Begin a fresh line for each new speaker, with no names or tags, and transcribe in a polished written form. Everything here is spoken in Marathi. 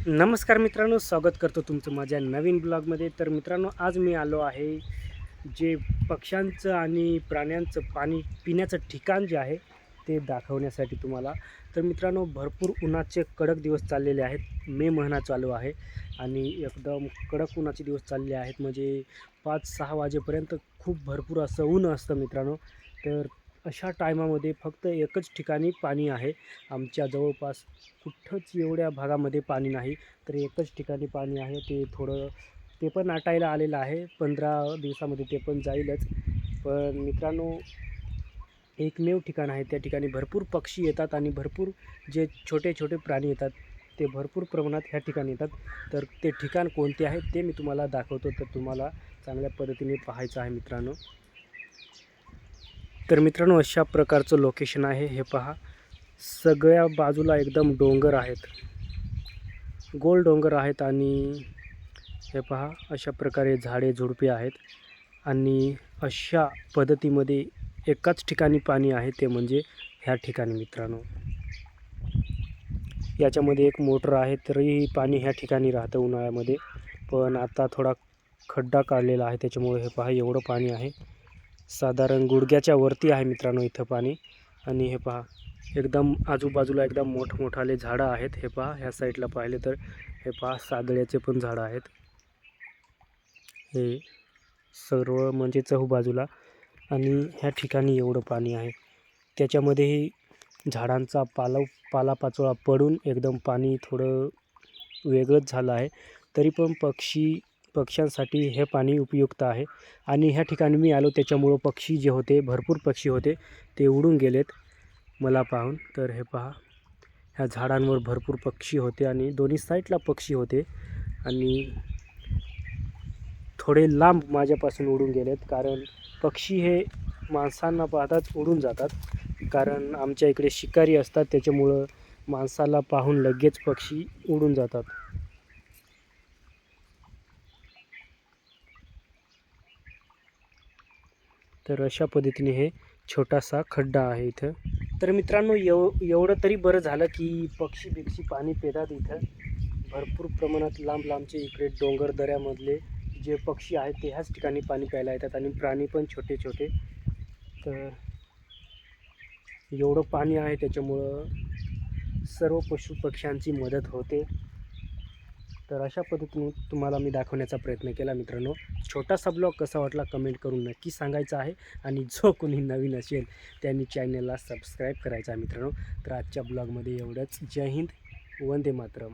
नमस्कार मित्रांनो, स्वागत करतो तुमचं माझ्या नवीन ब्लॉगमध्ये. तर मित्रांनो, आज मी आलो आहे जे पक्ष्यांचं आणि प्राण्यांचं पाणी पिण्याचं ठिकाण जे आहे ते दाखवण्यासाठी तुम्हाला. तर मित्रांनो, भरपूर उन्हाचे कडक दिवस चाललेले आहेत. मे महिना चालू आहे आणि एकदम कडक उन्हाचे दिवस चालले आहेत. म्हणजे 5-6 वाजेपर्यंत खूप भरपूर असं ऊन असतं मित्रांनो. तर अशा टायमामध्ये फक्त एकच ठिकाणी पाणी आहे. आमच्या जवळपास कुठंच एवढ्या भागामध्ये पाणी नाही. तर एकच ठिकाणी पाणी आहे. ते पण आटायला आलेलं आहे. 15 दिवसामध्ये ते पण जाईलच. पण मित्रांनो, एकमेव ठिकाण आहे. त्या ठिकाणी भरपूर पक्षी येतात आणि भरपूर जे छोटे-छोटे प्राणी येतात, ते भरपूर प्रमाणात ह्या ठिकाणी येतात. तर ते ठिकाण कोणते आहे ते मी तुम्हाला दाखवतो. तर तुम्हाला चांगल्या पद्धतीने पाहायचं आहे मित्रांनो. तर मित्रांनो, अशा प्रकारचं लोकेशन आहे. हे पहा, सगळ्या बाजूला एकदम डोंगर आहेत. गोल डोंगर आहेत आणि हे पहा, अशा प्रकारे झाडे झुडपे आहेत आणि अशा पद्धतीमध्ये एकाच ठिकाणी पाणी आहे, ते म्हणजे ह्या ठिकाणी मित्रांनो. याच्यामध्ये एक मोटर आहे, तरीही पाणी ह्या ठिकाणी राहतं उन्हाळ्यामध्ये. पण आता थोडा खड्डा काढलेला आहे, त्याच्यामुळे हे पहा एवढं पाणी आहे. साधारण गुडघ्याच्या वरती आहे मित्रांनो इथं पाणी. आणि हे पहा, एकदम आजूबाजूला एकदम मोठमोठाले झाडं आहेत. हे पहा, ह्या साईडला पाहिले तर हे पहा, सादळ्याचे पण झाडं आहेत. हे सर्व म्हणजे चहूबाजूला. आणि ह्या ठिकाणी एवढं पाणी आहे. त्याच्यामध्येही झाडांचा पालापाचोळा पडून एकदम पाणी थोडं वेगळंच झालं आहे. तरी पण पक्ष्यांसाठी हे पाणी उपयुक्त आहे. आणि ह्या ठिकाणी मी आलो त्याच्यामुळं पक्षी जे होते, भरपूर पक्षी होते, ते उडून गेलेत मला पाहून. तर हे पहा, ह्या झाडांवर भरपूर पक्षी होते आणि दोन्ही साईडला पक्षी होते आणि थोडे लांब माझ्यापासून उडून गेलेत. कारण पक्षी हे माणसांना पाहताच उडून जातात. कारण आमच्या इकडे शिकारी असतात, त्याच्यामुळं माणसाला पाहून लगेच पक्षी उडून जातात. तर अशा पद्धतीने हे छोटासा खड्डा आहे इथं. तर मित्रांनो, एवढं तरी बरं झालं की पक्षी-बिक्षी पाणी पितात इथं. भरपूर प्रमाणात लांब लांबचे इकडे डोंगर दऱ्यामधले जे पक्षी आहेत ते ह्याच ठिकाणी पाणी प्यायला येतात आणि प्राणी पण छोटे-छोटे. तर एवढं पाणी आहे त्याच्यामुळं सर्व पशुपक्ष्यांची मदत होते. तर अशा पद्धतीने तुम्हाला मी दाखवण्याचा प्रयत्न केला मित्रांनो. छोटासा ब्लॉग कसा वाटला कमेंट करून नक्की सांगायचं आहे आणि जो कोणी नवीन असेल त्यांनी चॅनलला सबस्क्राईब करायचं आहे मित्रांनो. तर आजच्या ब्लॉगमध्ये एवढंच. जय हिंद, वंदे मातरम.